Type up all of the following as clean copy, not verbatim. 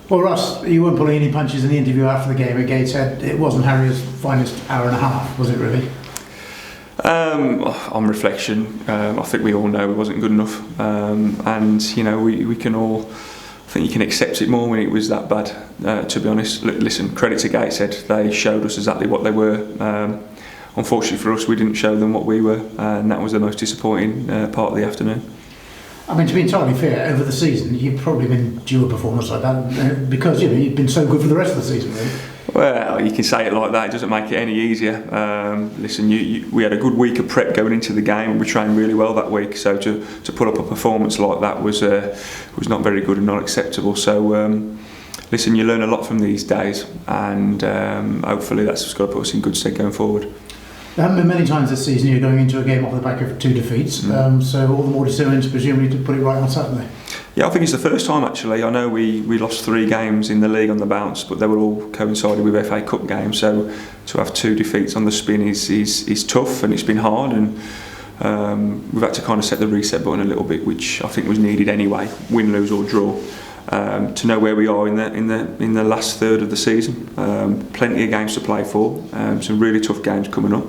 Well, Russ, you weren't pulling any punches in the interview after the game at Gateshead. It wasn't Harriers' finest hour and a half, was it really? On reflection, I think we all know it wasn't good enough, and we can all. I think you can accept it more when it was that bad. To be honest, listen, credit to Gateshead. They showed us exactly what they were. Unfortunately for us, we didn't show them what we were, and that was the most disappointing part of the afternoon. I mean, to be entirely fair, over the season, you've probably been due a performance like that because you've been so good for the rest of the season, really. Well, you can say it like that. It doesn't make it any easier. Listen, we had a good week of prep going into the game, and we trained really well that week. So to put up a performance like that was not very good and not acceptable. So listen, you learn a lot from these days, and hopefully that's just got to put us in good stead going forward. There haven't been many times this season you're going into a game off the back of 2 defeats, so all the more determined presumably to put it right on Saturday. Yeah, I think it's the first time actually. I know we lost 3 games in the league on the bounce, but they were all coincided with FA Cup games. So to have 2 defeats on the spin is tough, and it's been hard, and we've had to kind of set the reset button a little bit, which I think was needed anyway, win, lose or draw, to know where we are in the last third of the season. Plenty of games to play for, some really tough games coming up.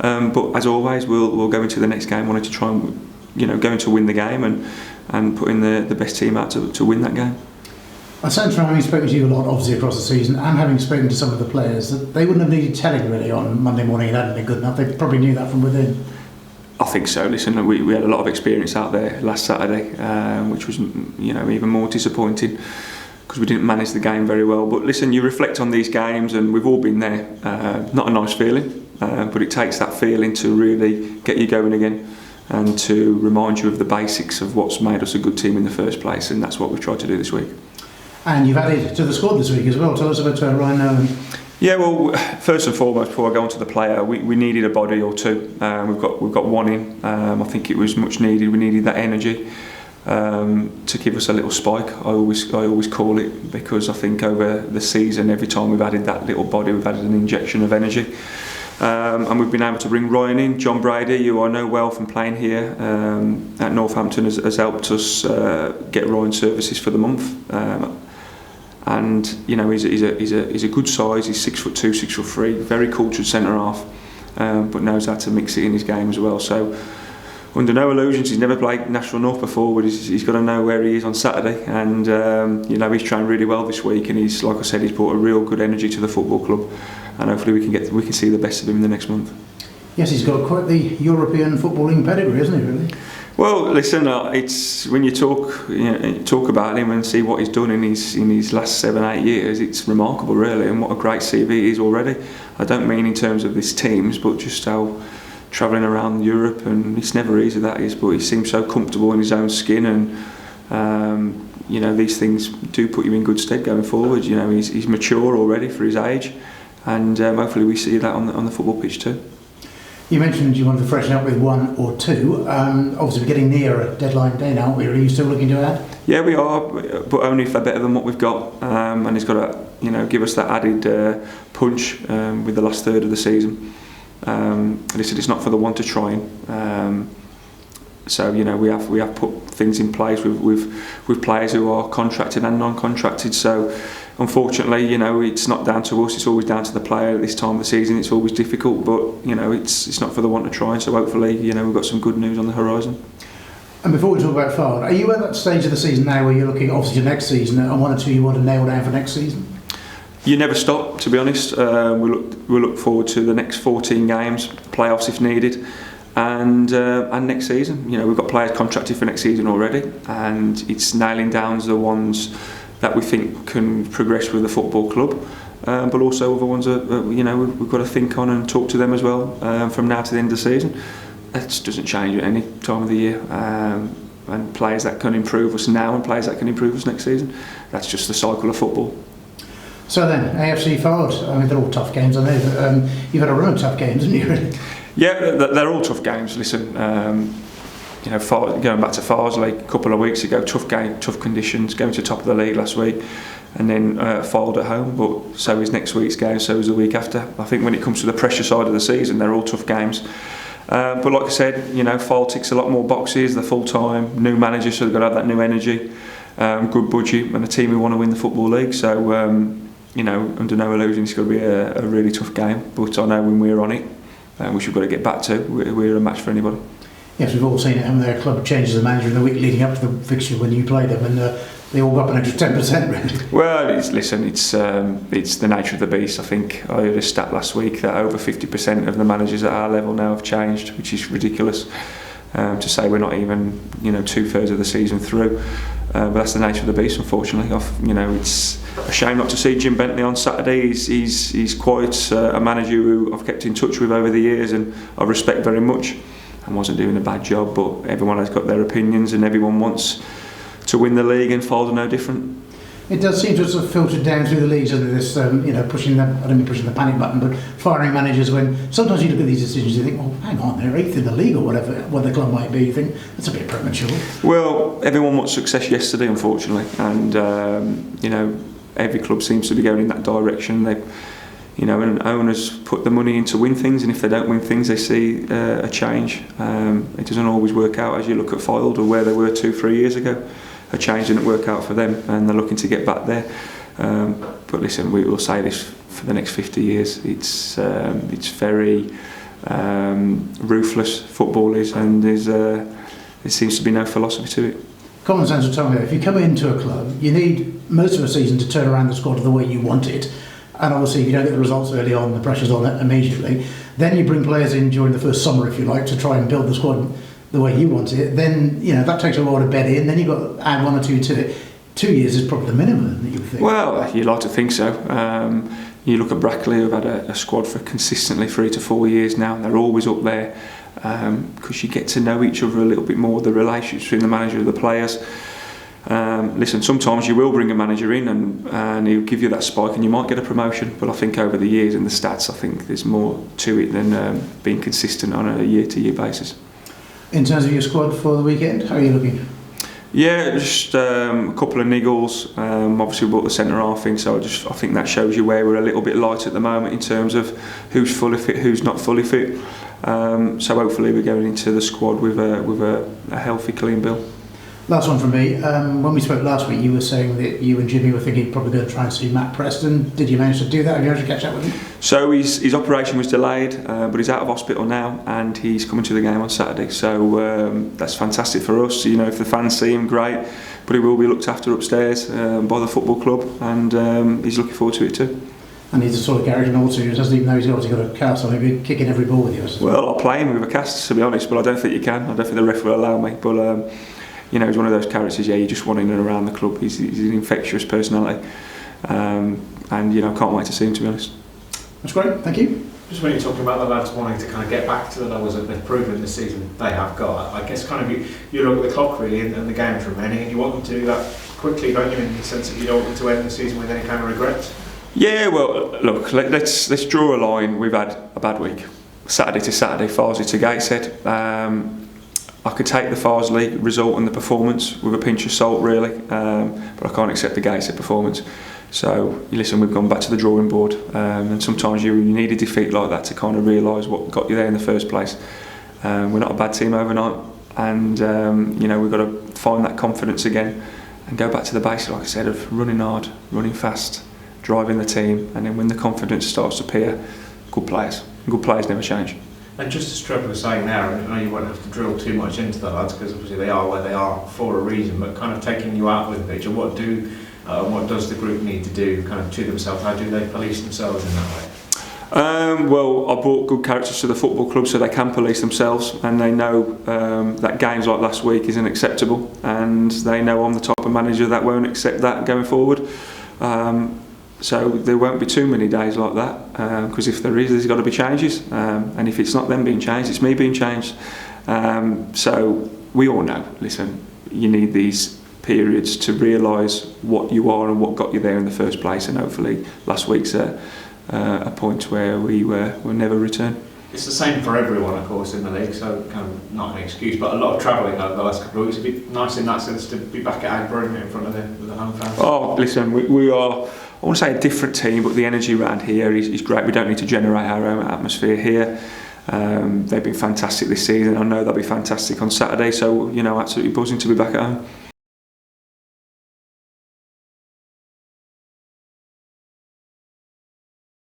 But as always, we'll go into the next game wanting to try and going to win the game and put in the best team out to win that game. I sense from having spoken to you a lot, obviously across the season, and having spoken to some of the players, that they wouldn't have needed telling really on Monday morning. It hadn't been good enough. They probably knew that from within. I think so. Listen, we had a lot of experience out there last Saturday, which was even more disappointing because we didn't manage the game very well. But listen, you reflect on these games, and we've all been there. Not a nice feeling, but it takes that feeling to really get you going again, and to remind you of the basics of what's made us a good team in the first place, and that's what we've tried to do this week. And you've added to the squad this week as well. Tell us about Ryan Nolan. Yeah, well, first and foremost, before I go on to the player, we needed a body or two. We've got one in. I think it was much needed. We needed that energy to give us a little spike. I always call it, because I think over the season, every time we've added that little body, we've added an injection of energy. And we've been able to bring Ryan in. John Brady, who I know well from playing here at Northampton, has helped us get Ryan services for the month. And he's a good size. He's 6'2", 6'3", very cultured centre half, but knows how to mix it in his game as well. So under no illusions, he's never played National North before, but he's got to know where he is on Saturday. And he's trained really well this week, and he's, like I said, he's brought a real good energy to the football club. And hopefully we can see the best of him in the next month. Yes, he's got quite the European footballing pedigree, isn't he, really? Well, listen, it's when you talk about him and see what he's done in his last 7-8 years, it's remarkable, really, and what a great CV he is already. I don't mean in terms of his teams, but just how travelling around Europe, and it's never easy, that is, but he seems so comfortable in his own skin, and these things do put you in good stead going forward. He's mature already for his age. And hopefully we see that on the football pitch too. You mentioned you wanted to freshen up with 1 or 2. Obviously we're getting near a deadline day now, aren't we? Are you still looking to add? Yeah, we are, but only if they're better than what we've got. And he's got to give us that added punch with the last third of the season. Listen, it's not for the one to try and. So we have put things in place with players who are contracted and non-contracted. So unfortunately, it's not down to us. It's always down to the player at this time of the season. It's always difficult, but it's not for the one to try. So hopefully, we've got some good news on the horizon. And before we talk about Fylde, are you at that stage of the season now where you're looking obviously to next season and 1 or 2 you want to nail down for next season? You never stop, to be honest. We look forward to the next 14 games, playoffs if needed. And next season, we've got players contracted for next season already, and it's nailing down the ones that we think can progress with the football club, but also other ones that we've got to think on and talk to them as well from now to the end of the season. That doesn't change at any time of the year, and players that can improve us now and players that can improve us next season. That's just the cycle of football. So then, AFC Fylde, I mean, they're all tough games, I know, but you've had a run of tough games, haven't you, really? Yeah, they're all tough games. Listen, going back to Farsley a couple of weeks ago, tough game, tough conditions, going to the top of the league last week, and then Fylde at home, but so is next week's game, so is the week after. I think when it comes to the pressure side of the season, they're all tough games. But like I said, Fylde ticks a lot more boxes, they're full-time, new manager, so they've got to have that new energy. good budget and a team who want to win the Football League. So, under no illusion, it's going to be a really tough game. But I know when we're on it, which we've got to get back to, we're a match for anybody. Yes, we've all seen it, haven't they? A club changes the manager in the week leading up to the fixture when you play them, and they all got up an extra 10%, really. Well, it's the nature of the beast. I think I heard a stat last week that over 50% of the managers at our level now have changed, which is ridiculous. To say we're not even 2/3 of the season through, but that's the nature of the beast. Unfortunately, it's a shame not to see Jim Bentley on Saturday. He's quite a manager who I've kept in touch with over the years, and I respect very much. And wasn't doing a bad job, but everyone has got their opinions, and everyone wants to win the league, and Fylde are no different. It does seem to have sort of filtered down through the leagues, and this, pushing the, I don't mean pushing the panic button, but firing managers when sometimes you look at these decisions, you think, well, hang on, they're 8th in the league or whatever the club might be. You think that's a bit premature. Well, everyone wants success yesterday, unfortunately, and every club seems to be going in that direction. And owners put the money in to win things, and if they don't win things, they see a change. It doesn't always work out. As you look at Fylde or where they were 2-3 years ago, a change didn't work out for them, and they're looking to get back there. But listen, we will say this for the next 50 years. It's very ruthless, football is, and there seems to be no philosophy to it. Common sense will tell me that if you come into a club, you need most of a season to turn around the squad the way you want it. And obviously, if you don't get the results early on, the pressure's on it immediately. Then you bring players in during the first summer, if you like, to try and build the squad the way you want it. Then, that takes a while to bed in. Then you've got to add 1 or 2 to it. 2 years is probably the minimum that you would think. Well, you'd like to think so. You look at Brackley, who've had a squad for consistently 3 to 4 years now, and they're always up there because you get to know each other a little bit more, the relationship between the manager and the players. Listen, sometimes you will bring a manager in and he'll give you that spike and you might get a promotion, but I think over the years and the stats, I think there's more to it than being consistent on a year-to-year basis. In terms of your squad for the weekend, how are you looking? Yeah, just a couple of niggles. Obviously we brought the centre half in, so I think that shows you where we're a little bit light at the moment in terms of who's fully fit, who's not fully fit. So hopefully we're going into the squad with a healthy, clean bill. Last one from me. When we spoke last week, you were saying that you and Jimmy were thinking you're probably going to try and see Matt Preston. Did you manage to do that? Have you managed to catch up with him? So his operation was delayed, but he's out of hospital now, and he's coming to the game on Saturday. So that's fantastic for us. If the fans see him, great. But he will be looked after upstairs by the football club, and he's looking forward to it too. And he's the sort of character also who doesn't even know he's obviously got a cast on him, he'll be kicking every ball with you. Well, I'll play him with a cast, to be honest, but I don't think you can. I don't think the ref will allow me. But he's one of those characters, you just want in and around the club. He's an infectious personality. And can't wait to see him, to be honest. That's great, thank you. Just when you're talking about the lads wanting to kind of get back to the levels that they've proven this season they have got, I guess kind of you look at the clock really and the game's remaining, and you want them to do that quickly, don't you, in the sense that you don't want them to end the season with any kind of regrets? Yeah, well, look, let's draw a line. We've had a bad week. Saturday to Saturday, Farsley to Gateshead. I could take the Farsley result and the performance with a pinch of salt, really, but I can't accept the Gateshead performance. So, listen, we've gone back to the drawing board, and sometimes you need a defeat like that to kind of realise what got you there in the first place. We're not a bad team overnight, and we've got to find that confidence again and go back to the basics, like I said, of running hard, running fast, driving the team, and then when the confidence starts to appear, good players never change. And just as Trevor was saying there, I know you won't have to drill too much into the lads because obviously they are where they are for a reason, but kind of taking you out with the picture, what does the group need to do kind of to themselves? How do they police themselves in that way? Well, I brought good characters to the football club so they can police themselves, and they know that games like last week isn't acceptable, and they know I'm the type of manager that won't accept that going forward. So there won't be too many days like that, because if there is, there's got to be changes, and if it's not them being changed, it's me being changed. So we all know, listen, you need these periods to realise what you are and what got you there in the first place, and hopefully last week's a point where we will never return. It's the same for everyone, of course, in the league, so kind of not an excuse, but a lot of travelling over the last couple of weeks. It'd be nice in that sense to be back at Agburn in front of the home fans. Oh, listen, we are, I want to say a different team, but the energy around here is great. We don't need to generate our own atmosphere here. They've been fantastic this season. I know they'll be fantastic on Saturday, so absolutely buzzing to be back at home.